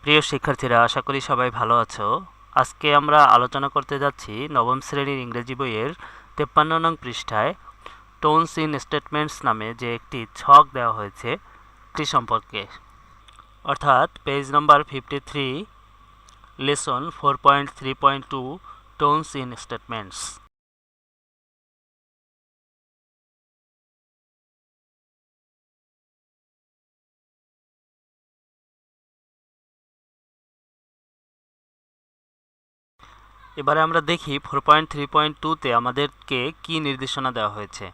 প্রিয় শিক্ষার্থীরা, আশা করি সবাই ভালো আছো। আজকে আমরা আলোচনা করতে যাচ্ছি নবম শ্রেণীর ইংরেজি বইয়ের 53 নং পৃষ্ঠায় টোনস ইন স্টেটমেন্টস নামে যে একটি ছক দেওয়া হয়েছে এটি সম্পর্কে, অর্থাৎ page number 53, lesson 4.3.2 tones in statements. এবারে আমরা দেখি 4.3.2তে আমাদেরকে কি নির্দেশনা দেওয়া হয়েছে।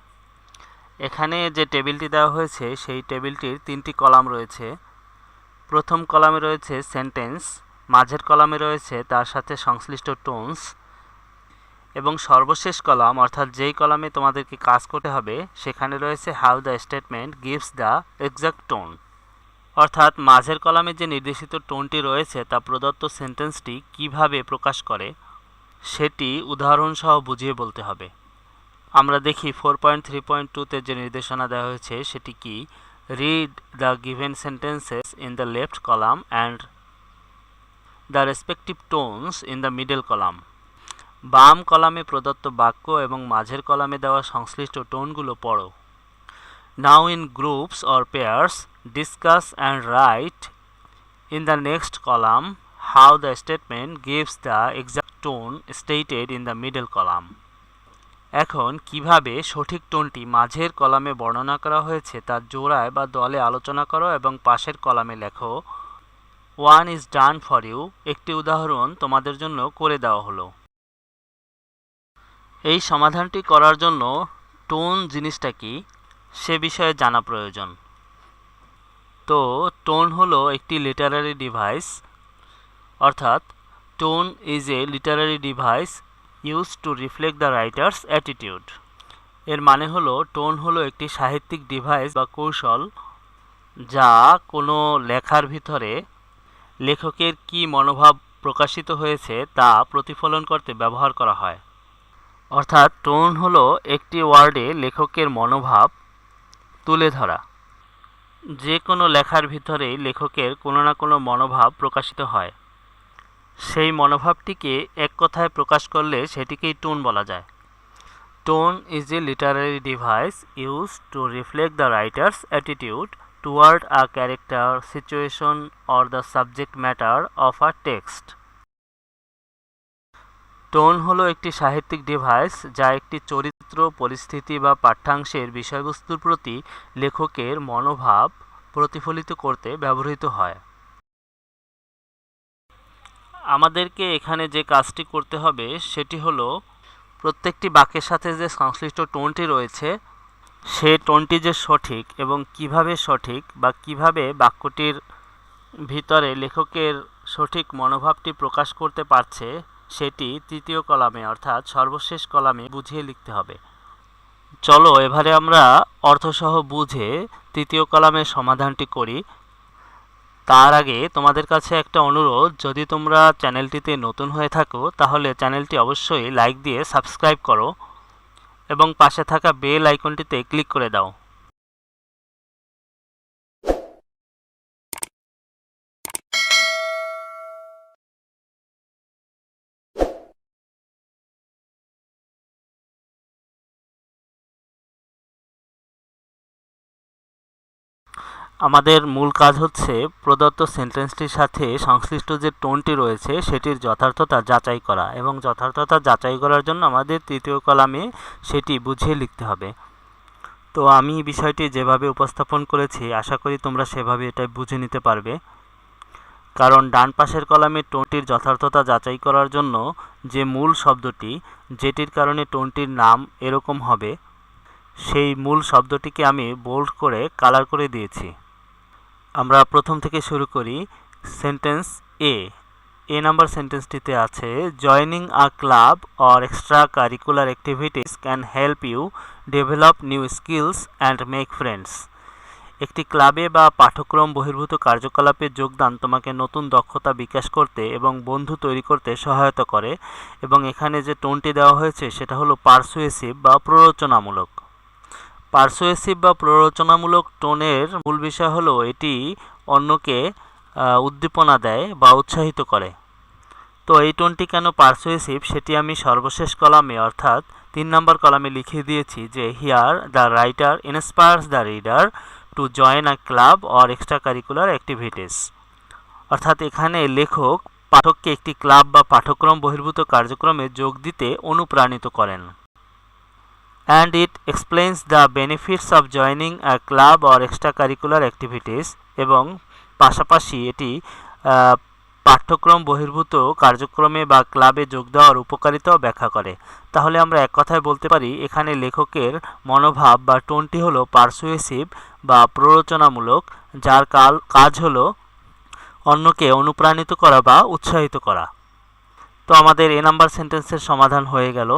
এখানে যে টেবিলটি দেওয়া হয়েছে সেই টেবিলটির 3টি কলাম রয়েছে। প্রথম কলামে রয়েছে সেন্টেন্স, মাঝের কলামে রয়েছে তার সাথে সংশ্লিষ্ট টোনস, এবং সর্বশেষ কলাম অর্থাৎ যেই কলামে তোমাদেরকে কাজ করতে হবে সেখানে রয়েছে how the statement gives the exact tone. অর্থাৎ মাঝের কলামে যে নির্দেশিত টোনটি রয়েছে তা প্রদত্ত সেন্টেন্সটি কিভাবে প্রকাশ করে সেটি উদাহরণসহ বুঝিয়ে বলতে হবে। আমরা দেখি 4.3.2তে যে নির্দেশনা দেওয়া হয়েছে সেটি কি। Read the given sentences in the left column and the respective tones in the middle column. বাম কলামে প্রদত্ত বাক্য এবং মাঝের কলামে দেওয়া সংশ্লিষ্ট টোনগুলো পড়ো। নাও in groups or pairs discuss and right in the next column how the statement gives the exact tone stated in the middle column. এখন কিভাবে সঠিক টোনটি মাঝের কলামে বর্ণনা করা হয়েছে তা জোড়ায় বা দলে আলোচনা করো এবং পাশের কলামে লেখো। One is done for you, একটি উদাহরণ তোমাদের জন্য করে দেওয়া হলো। এই সমাধানটি করার জন্য টোন জিনিসটা কি সে বিষয়ে জানা প্রয়োজন। তো টোন হলো একটি লিটারারি ডিভাইস, অর্থাৎ tone is a literary device use to reflect the writer's attitude. এর মানে হলো টোন হলো একটি সাহিত্যিক ডিভাইস বা কৌশল যা কোনো লেখার ভিতরে লেখকের কী মনোভাব প্রকাশিত হয়েছে তা প্রতিফলন করতে ব্যবহার করা হয়। অর্থাৎ টোন হলো একটি ওয়ার্ডে লেখকের মনোভাব তুলে ধরা। যে কোনো লেখার ভিতরেই লেখকের কোনো না কোনো মনোভাব প্রকাশিত হয়, সেই মনোভাবটিকে এক কথায় প্রকাশ করলে সেটিকেই টোন বলা যায়। Tone is a literary device used to reflect the writer's attitude toward a character, situation, or the subject matter of a text. Tone হলো একটি সাহিত্যিক ডিভাইস যা একটি চরিত্র, পরিস্থিতি বা পাঠ্যাংশের বিষয়বস্তুর প্রতি লেখকের মনোভাব প্রতিফলিত করতে ব্যবহৃত হয়। আমাদেরকে এখানে যে কাজটি করতে হবে সেটি হলো প্রত্যেকটি বাক্যের সাথে যে সংশ্লিষ্ট টোনটি রয়েছে সে টোনটি যে সঠিক এবং কিভাবে সঠিক বা কিভাবে বাক্যটির ভিতরে লেখকের সঠিক মনোভাবটি প্রকাশ করতে পারছে সেটি তৃতীয় কলামে অর্থাৎ সর্বশেষ কলামে বুঝিয়ে লিখতে হবে। চলো এবারে আমরা অর্থসহ বুঝে তৃতীয় কলামের সমাধানটি করি। তার আগে তোমাদের কাছে একটা অনুরোধ, যদি তোমরা চ্যানেলটিতে নতুন হয়ে থাকো তাহলে চ্যানেলটি অবশ্যই লাইক দিয়ে সাবস্ক্রাইব করো এবং পাশে থাকা বেল আইকনটিতে ক্লিক করে দাও। আমাদের মূল কাজ হচ্ছে প্রদত্ত সেন্টেন্সটির সাথে সংশ্লিষ্ট যে টোনটি রয়েছে সেটির যথার্থতা যাচাই করা, এবং যথার্থতা যাচাই করার জন্য আমাদের তৃতীয় কলামে সেটি বুঝিয়ে লিখতে হবে। তো আমি বিষয়টি যেভাবে উপস্থাপন করেছি আশা করি তোমরা সেভাবে এটা বুঝে নিতে পারবে। কারণ ডান পাশের কলামে টোনটির যথার্থতা যাচাই করার জন্য যে মূল শব্দটি যেটির কারণে টোনটির নাম এরকম হবে সেই মূল শব্দটিকে আমি বোল্ড করে কালার করে দিয়েছি। আমরা প্রথম থেকে শুরু করি। সেন্টেন্স এ নাম্বার সেন্টেন্সটিতে আছে, joining a club or extra curricular activities can help you develop new skills and make friends. একটি ক্লাবে বা পাঠ্যক্রম বহির্ভূত কার্যকলাপে যোগদান তোমাকে নতুন দক্ষতা বিকাশ করতে এবং বন্ধু তৈরি করতে সহায়তা করে। এবং এখানে যে টোনটি দেওয়া হয়েছে সেটা হলো পারসুয়েসিভ বা প্ররোচনামূলক। পারসুয়েসিভ বা প্ররোচনামূলক টোনের মূল বিষয় হলো এটি অন্যকে উদ্দীপনা দেয় বা উৎসাহিত করে। তো এই টোনটি কেন পারসুয়েসিভ সেটি আমি সর্বশেষ কলামে অর্থাৎ 3 নম্বর কলামে লিখে দিয়েছি যে here the writer inspires the reader to join a club or extra curricular activities. অর্থাৎ এখানে লেখক পাঠককে একটি ক্লাব বা পাঠ্যক্রম বহির্ভূত কার্যক্রমে যোগ দিতে অনুপ্রাণিত করেন। And it explains the benefits of joining a club or extra curricular activities, এবং পাশাপাশি এটি পাঠ্যক্রম বহির্ভূত কার্যক্রমে বা ক্লাবে যোগ দেওয়ার উপকারিতাও ব্যাখ্যা করে। তাহলে আমরা এক কথায় বলতে পারি এখানে লেখকের মনোভাব বা টোনটি হলো পারসুয়েসিভ বা প্ররোচনামূলক, যার কাজ হলো অন্যকে অনুপ্রাণিত করা বা উৎসাহিত করা। তো আমাদের এ নাম্বার সেন্টেন্সের সমাধান হয়ে গেল।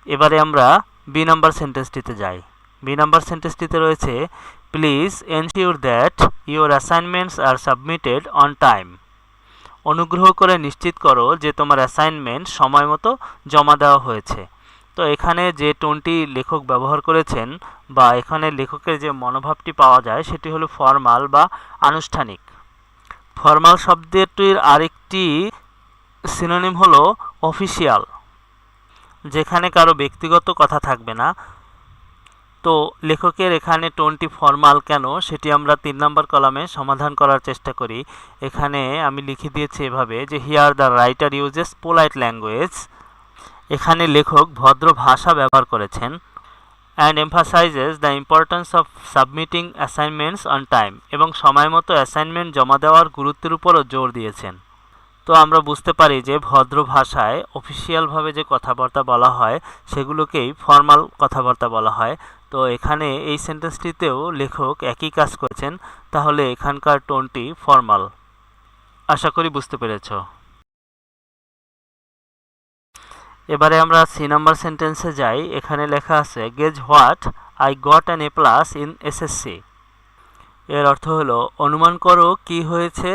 এবারে আমরা বি নাম্বার সেন্টেন্সটিতে যাই। বি নাম্বার সেন্টেন্সটিতে রয়েছে please ensure that your assignments R submitted on time. অনুগ্রহ করে নিশ্চিত করো যে তোমার অ্যাসাইনমেন্ট সময় মতো জমা দেওয়া হয়েছে। তো এখানে যে টোনটি লেখক ব্যবহার করেছেন বা এখানে লেখকের যে মনোভাবটি পাওয়া যায় সেটি হলো ফর্মাল বা আনুষ্ঠানিক। ফর্মাল শব্দটির আরেকটি সিনোনিম হলো অফিসিয়াল, যেখানে কারো ব্যক্তিগত কথা থাকবে না। তো লেখকের এখানে টোনটি ফর্মাল কেন সেটি আমরা 3 নম্বর কলামে সমাধান করার চেষ্টা করি। এখানে আমি লিখে দিয়েছি এভাবে যে here the writer uses polite language. এখানে লেখক ভদ্র ভাষা ব্যবহার করেছেন। And emphasises the importance of submitting assignments on time, এবং সময় মতো অ্যাসাইনমেন্ট জমা দেওয়ার গুরুত্বের উপরও জোর দিয়েছেন। তো আমরা বুঝতে পারি যে ভদ্র ভাষায় অফিসিয়ালভাবে যে কথাবার্তা বলা হয় সেগুলোকেই ফর্মাল কথাবার্তা বলা হয়। তো এখানে এই সেন্টেন্সটিতেও লেখক একই কাজ করেছেন, তাহলে এখানকার টোনটি ফর্মাল। আশা করি বুঝতে পেরেছ। এবারে আমরা সি নাম্বার সেন্টেন্সে যাই। এখানে লেখা আছে gauge what I got an A+ in SSC. এর অর্থ হলো অনুমান করো কি হয়েছে,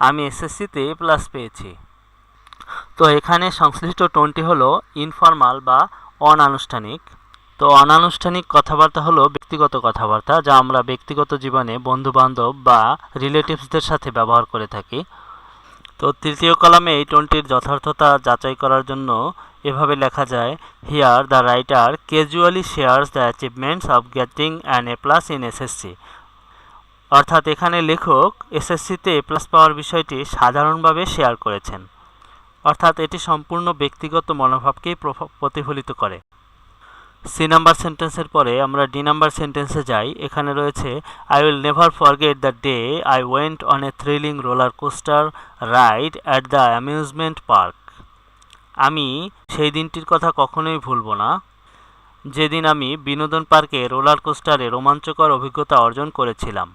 আমি এসএসসিতে A+ পেয়েছি। তো এখানে সংশ্লিষ্ট টোনটি হলো ইনফর্মাল বা অনানুষ্ঠানিক। তো অনানুষ্ঠানিক কথাবার্তা হলো ব্যক্তিগত কথাবার্তা, যা আমরা ব্যক্তিগত জীবনে বন্ধুবান্ধব বা রিলেটিভসদের সাথে ব্যবহার করে থাকি। তো তৃতীয় কলামে এই টোনটির যথার্থতা যাচাই করার জন্য এভাবে লেখা যায় here the writer casually shares the achievements of getting an A+ in SSC. অর্থাৎ এখানে লেখক এসএসসিতে A+ পাওয়ার বিষয়টি সাধারণভাবে শেয়ার করেছেন, অর্থাৎ এটি সম্পূর্ণ ব্যক্তিগত মনোভাবকেই প্রতিফলিত করে। সি নাম্বার সেন্টেন্সের পরে আমরা ডি নাম্বার সেন্টেন্সে যাই। এখানে রয়েছে I will never forget the day I went on a thrilling roller coaster ride at the amusement park. আমি সেই দিনটির কথা কখনোই ভুলব না যেদিন আমি বিনোদন পার্কে রোলার কোস্টারে রোমাঞ্চকর অভিজ্ঞতা অর্জন করেছিলাম।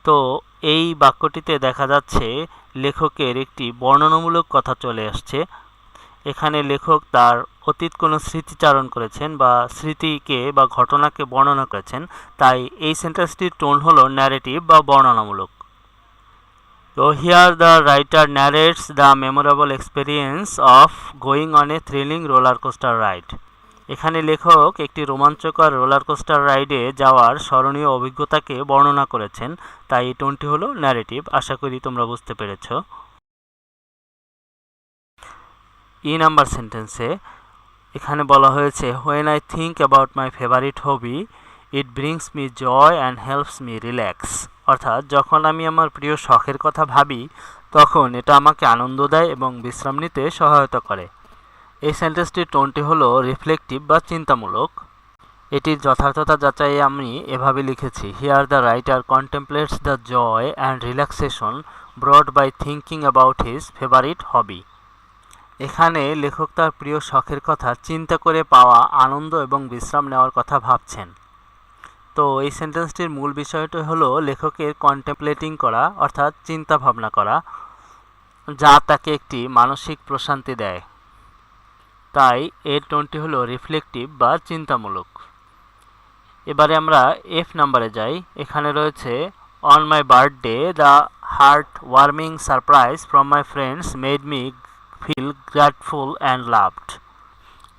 তো এই বাক্যটিতে দেখা যাচ্ছে লেখকের একটি বর্ণনামূলক কথা চলে আসছে। এখানে লেখক তার অতীত কোনো স্মৃতিচারণ করেছেন বা স্মৃতিকে বা ঘটনাকে বর্ণনা করেছেন, তাই এই সেন্টেন্সটির টোন হলো ন্যারেটিভ বা বর্ণনামূলক। তো here the writer ন্যারেটস the memorable experience of going on a thrilling roller coaster ride. এখানে লেখক একটি রোমাঞ্চকর রোলার কোস্টার রাইডে যাওয়ার স্মরণীয় অভিজ্ঞতাকে বর্ণনা করেছেন, তাই এই টোনটি হলো ন্যারেটিভ। আশা করি তোমরা বুঝতে পেরেছ। ই নাম্বার সেন্টেন্সে এখানে বলা হয়েছে when I think about my favourite hobby it brings me joy and helps me relax. অর্থাৎ যখন আমি আমার প্রিয় শখের কথা ভাবি তখন এটা আমাকে আনন্দ দেয় এবং বিশ্রাম নিতে সহায়তা করে। এই সেন্টেন্সটির টোনটি হলো রিফ্লেকটিভ বা চিন্তামূলক। এটির যথার্থতা যাচাইয়ে আমি এভাবে লিখেছি here the writer contemplates the joy and relaxation brought by thinking about his favourite hobby. এখানে লেখক তার প্রিয় শখের কথা চিন্তা করে পাওয়া আনন্দ এবং বিশ্রাম নেওয়ার কথা ভাবছেন। তো এই সেন্টেন্সটির মূল বিষয়টি হলো লেখকের কন্টেম্পলেটিং করা অর্থাৎ চিন্তা ভাবনা করা, যা তাকে একটি মানসিক প্রশান্তি দেয়। তাই এর টোনটি হলো রিফ্লেকটিভ বা চিন্তামূলক। এবারে আমরা এফ নাম্বারে যাই। এখানে রয়েছে on my birthday the heart warming surprise from my friends made me feel grateful and loved.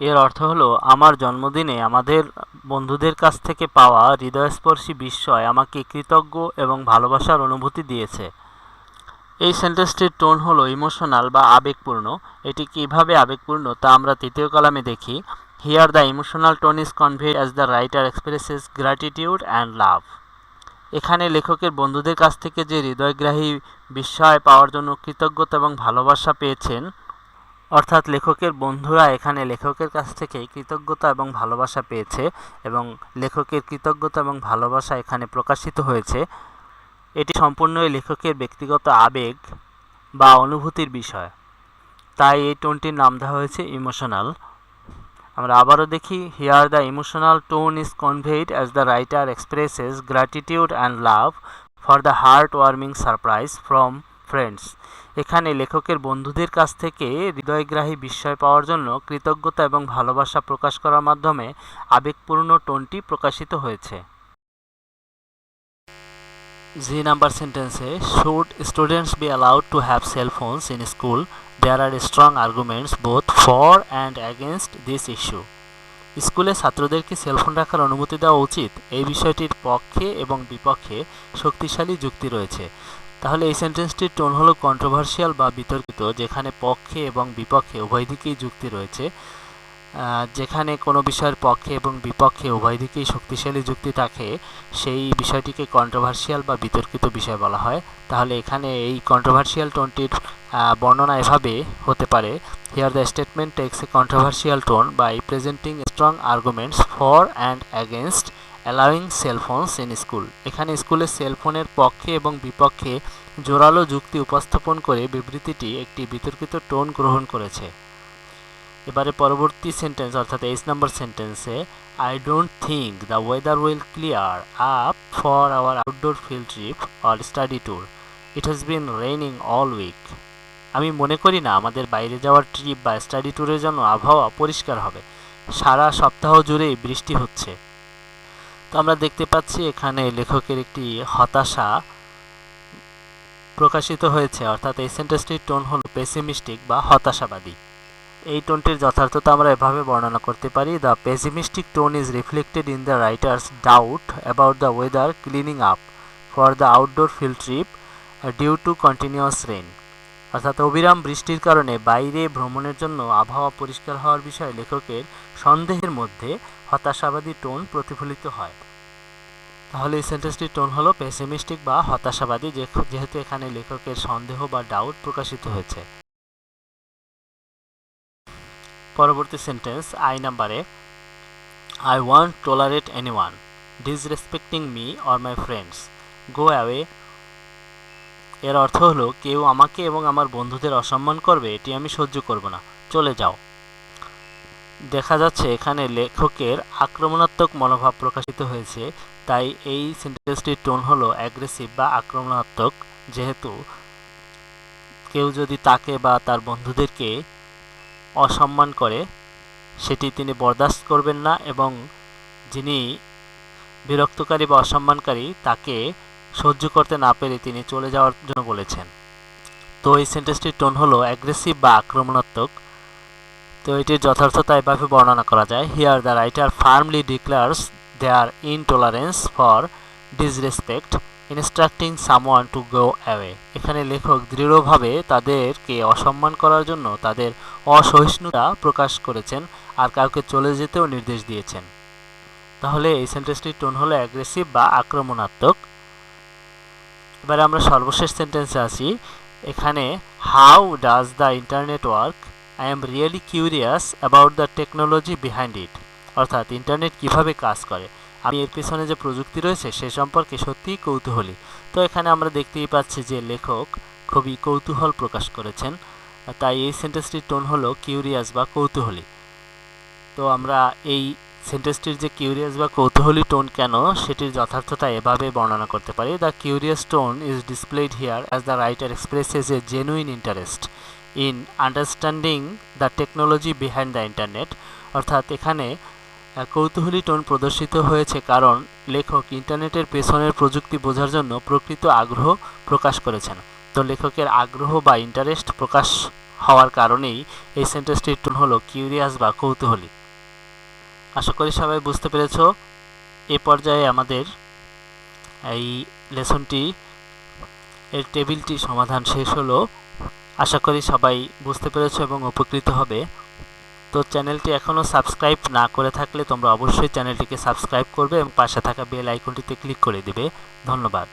এর অর্থ হলো আমার জন্মদিনে আমাদের বন্ধুদের কাছ থেকে পাওয়া হৃদয়স্পর্শী বিস্ময় আমাকে কৃতজ্ঞ এবং ভালোবাসার অনুভূতি দিয়েছে। এই সেন্টেন্সটির টোন হলো ইমোশনাল বা আবেগপূর্ণ। এটি কিভাবে আবেগপূর্ণ তা আমরা তৃতীয় কলামে দেখি। Here the emotional tone is conveyed as the writer expresses gratitude and love. এখানে লেখকের বন্ধুদের কাছ থেকে যে হৃদয়গ্রাহী বিস্ময় পাওয়ার জন্য কৃতজ্ঞতা এবং ভালোবাসা পেয়েছেন, অর্থাৎ লেখকের বন্ধুরা এখানে লেখকের কাছ থেকে কৃতজ্ঞতা এবং ভালোবাসা পেয়েছে এবং লেখকের কৃতজ্ঞতা এবং ভালোবাসা এখানে প্রকাশিত হয়েছে। এটি সম্পূর্ণই লেখকের ব্যক্তিগত আবেগ বা অনুভূতির বিষয়, তাই এই টোনটির নাম দেওয়া হয়েছে ইমোশনাল। আমরা আবারও দেখি, here the emotional tone is conveyed as the writer expresses gratitude and love for the heart warming surprise from friends. এখানে লেখকের বন্ধুদের কাছ থেকে হৃদয়গ্রাহী বিস্ময় পাওয়ার জন্য কৃতজ্ঞতা এবং ভালোবাসা প্রকাশ করার মাধ্যমে আবেগপূর্ণ টোনটি প্রকাশিত হয়েছে। জি নাম্বার সেন্টেন্সে, should students be allowed to have cell phones in school? There are strong arguments both for and against this issue. স্কুলে ছাত্রদেরকে সেলফোন রাখার অনুমতি দেওয়া উচিত, এই বিষয়টির পক্ষে এবং বিপক্ষে শক্তিশালী যুক্তি রয়েছে। তাহলে এই সেন্টেন্সটির টোন হলো কন্ট্রোভার্সিয়াল বা বিতর্কিত, যেখানে পক্ষে এবং বিপক্ষে উভয় দিকেই যুক্তি রয়েছে। যেখানে কোনো বিষয়ের পক্ষে এবং বিপক্ষে উভয় দিকেই শক্তিশালী যুক্তি থাকে, সেই বিষয়টিকে কন্ট্রোভার্সিয়াল বা বিতর্কিত বিষয় বলা হয়। তাহলে এখানে এই কন্ট্রোভার্সিয়াল টোনটির বর্ণনা এভাবে হতে পারে: here the statement takes a controversial tone by presenting strong arguments for and against allowing cellphones in school. এখানে স্কুলে সেলফোনের পক্ষে এবং বিপক্ষে জোরালো যুক্তি উপস্থাপন করে বিবৃতিটি একটি বিতর্কিত টোন গ্রহণ করেছে। এবারে পরবর্তী সেন্টেন্স অর্থাৎ 8 নম্বর সেন্টেন্সে, I don't think the weather will clear up for our outdoor field trip or study tour, it has been raining all week. আমি মনে করি না আমাদের বাইরে যাওয়ার ট্রিপ বা স্টাডি ট্যুরের জন্য আবহাওয়া পরিষ্কার হবে, সারা সপ্তাহ জুড়েই বৃষ্টি হচ্ছে। তো আমরা দেখতে পাচ্ছি এখানে লেখকের একটি হতাশা প্রকাশিত হয়েছে, অর্থাৎ এই সেন্টেন্সটির টোন হলো পেসিমিস্টিক বা হতাশাবাদী। এই টোনটির যথার্থতা আমরা এভাবে বর্ণনা করতে পারি: the pessimistic tone is reflected in the writer's doubt about the weather cleaning up for the outdoor field trip due to continuous rain. অর্থাৎ অবিরাম বৃষ্টির কারণে বাইরে ভ্রমণের জন্য আবহাওয়া পরিষ্কার হওয়ার বিষয়ে লেখকের সন্দেহের মধ্যে হতাশাবাদী টোন প্রতিফলিত হয়। তাহলে এই সেন্টেন্সটির টোন হলো পেসিমিস্টিক বা হতাশাবাদী, যেহেতু এখানে লেখকের সন্দেহ বা ডাউট প্রকাশিত হয়েছে। পরবর্তী সেন্টেন্স 9 নম্বরে, I want tolerate anyone disrespecting me or my friends, go away. এর অর্থ হলো, কেউ আমাকে এবং আমার বন্ধুদের অসম্মান করবে এটি আমি সহ্য করব না, চলে যাও। দেখা যাচ্ছে এখানে লেখকের আক্রমণাত্মক মনোভাব প্রকাশিত হয়েছে, তাই এই সেন্টেন্সটির টোন হলো অ্যাগ্রেসিভ বা আক্রমণাত্মক। যেহেতু কেউ যদি তাকে বা তার বন্ধুদেরকে অসম্মান করে সেটি তিনি বরদাস্ত করবেন না এবং যিনি বিরক্তকারী বা অসম্মানকারী তাকে সহ্য করতে না পেরে তিনি চলে যাওয়ার জন্য বলেছেন। তো এই সেন্টেন্সটির টোন হলো অ্যাগ্রেসিভ বা আক্রমণাত্মক। তো এটির যথার্থতা এভাবে বর্ণনা করা যায়: here the writer firmly declares their intolerance for disrespect instructing someone to go away. এখানে লেখক দৃঢ়ভাবে তাদেরকে অসম্মান করার জন্য তাদের অসহিষ্ণুতা প্রকাশ করেছেন আর কাউকে চলে যেতেও নির্দেশ দিয়েছেন। তাহলে এই সেন্টেন্সটির টোন হলো অ্যাগ্রেসিভ বা আক্রমণাত্মক। এবারে আমরা সর্বশেষ সেন্টেন্সে আসি। এখানে, how does the internet work? I am really curious about the technology behind it. অর্থাৎ ইন্টারনেট কিভাবে কাজ করে, আমি এর পেছনে যে প্রযুক্তি রয়েছে সে সম্পর্কে সত্যিই কৌতূহলী। তো এখানে আমরা দেখতেই পাচ্ছি যে লেখক খুবই কৌতূহল প্রকাশ করেছেন, তাই এই সেন্টেন্সটির টোন হলো কিউরিয়াস বা কৌতূহলী। তো আমরা এই সেন্টেন্সটির যে কিউরিয়াস বা কৌতূহলী টোন কেন সেটির যথার্থতা এভাবে বর্ণনা করতে পারি: the curious tone is displayed here as the writer expresses a genuine interest in understanding the technology behind the internet. অর্থাৎ এখানে কৌতূহলী টোন প্রদর্শিত হয়েছে কারণ লেখক ইন্টারনেটের পেছনের প্রযুক্তি বোঝার জন্য প্রকৃত আগ্রহ প্রকাশ করেছেন। তো লেখকের আগ্রহ বা ইন্টারেস্ট প্রকাশ হওয়ার কারণেই এই সেন্টেন্সটির টোন হলো কিউরিয়াস বা কৌতূহলী। আশা করি সবাই বুঝতে পেরেছ। এ পর্যায়ে আমাদের এই লেসনটি এর টেবিলটি সমাধান শেষ হলো। আশা করি সবাই বুঝতে পেরেছো এবং উপকৃত হবে। তো চ্যানেলটি এখনও সাবস্ক্রাইব না করে থাকলে তোমরা অবশ্যই চ্যানেলটিকে সাবস্ক্রাইব করবে এবং পাশে থাকা বেল আইকনটিতে ক্লিক করে দিবে। ধন্যবাদ।